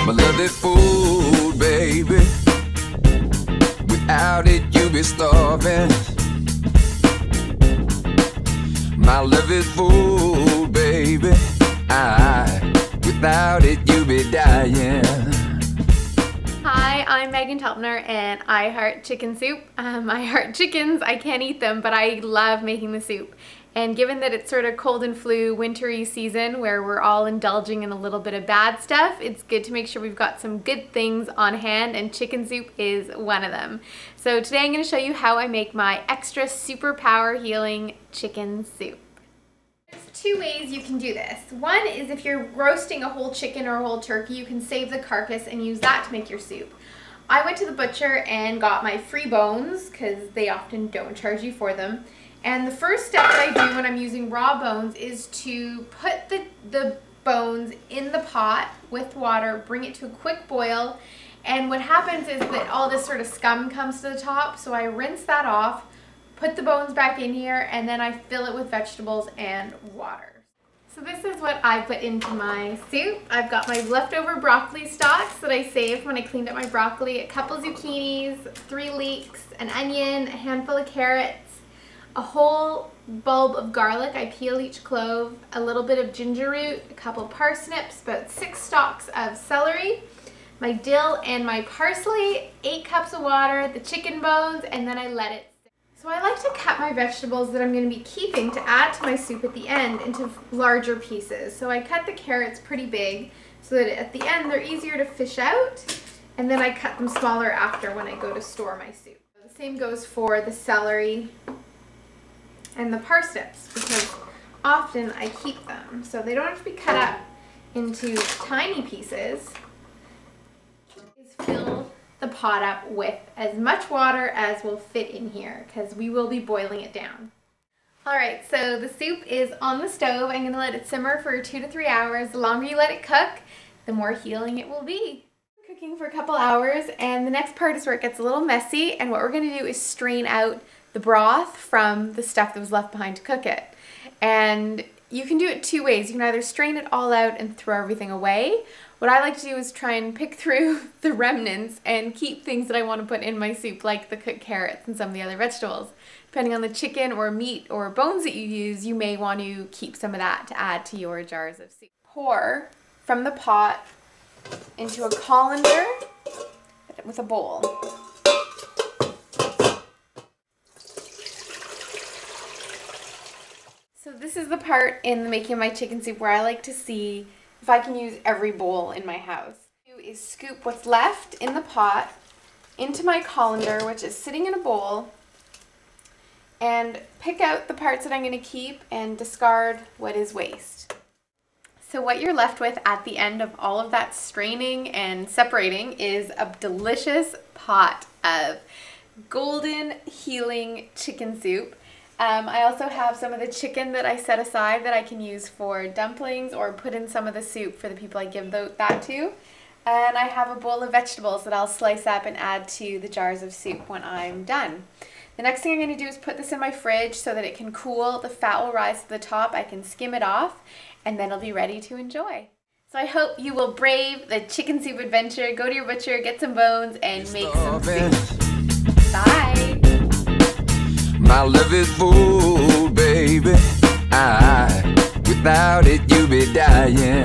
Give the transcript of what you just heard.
My love is food, baby. Without it, you be starving. My love is food, baby. Without it, you be dying. Hi, I'm Meghan Telpner and I heart chicken soup. I heart chickens. I can't eat them, but I love making the soup. And given that it's sort of cold and flu, wintry season where we're all indulging in a little bit of bad stuff, it's good to make sure we've got some good things on hand, and chicken soup is one of them. So today I'm going to show you how I make my extra superpower healing chicken soup. There's two ways you can do this. One is if you're roasting a whole chicken or a whole turkey, you can save the carcass and use that to make your soup. I went to the butcher and got my free bones because they often don't charge you for them. And the first step that I do when I'm using raw bones is to put the bones in the pot with water, bring it to a quick boil, and what happens is that all this sort of scum comes to the top, so I rinse that off, put the bones back in here, and then I fill it with vegetables and water. So this is what I put into my soup. I've got my leftover broccoli stalks that I saved when I cleaned up my broccoli, a couple zucchinis, 3 leeks, an onion, a handful of carrots, a whole bulb of garlic, I peel each clove, a little bit of ginger root, a couple parsnips, about 6 stalks of celery, my dill and my parsley, 8 cups of water, the chicken bones, and then I let it sit. So I like to cut my vegetables that I'm going to be keeping to add to my soup at the end into larger pieces. So I cut the carrots pretty big so that at the end they're easier to fish out, and then I cut them smaller after when I go to store my soup. The same goes for the celery and the parsnips, because often I keep them so they don't have to be cut up into tiny pieces. Is fill the pot up with as much water as will fit in here because we will be boiling it down. Alright, so the soup is on the stove. I'm going to let it simmer for 2 to 3 hours. The longer you let it cook, the more healing it will be. Cooking for a couple hours, and the next part is where it gets a little messy, and what we're going to do is strain out the broth from the stuff that was left behind to cook it. And you can do it 2 ways. You can either strain it all out and throw everything away. What I like to do is try and pick through the remnants and keep things that I want to put in my soup, like the cooked carrots and some of the other vegetables. Depending on the chicken or meat or bones that you use, you may want to keep some of that to add to your jars of soup. Pour from the pot into a colander with a bowl. So this is the part in the making of my chicken soup where I like to see if I can use every bowl in my house. What I do is scoop what's left in the pot into my colander, which is sitting in a bowl, and pick out the parts that I'm going to keep and discard what is waste. So what you're left with at the end of all of that straining and separating is a delicious pot of golden healing chicken soup. I also have some of the chicken that I set aside that I can use for dumplings or put in some of the soup for the people I give that to. And I have a bowl of vegetables that I'll slice up and add to the jars of soup when I'm done. The next thing I'm going to do is put this in my fridge so that it can cool. The fat will rise to the top. I can skim it off, and then it'll be ready to enjoy. So I hope you will brave the chicken soup adventure. Go to your butcher, get some bones, and make some soup. Bye! My love is food, baby. Without it, you be dying.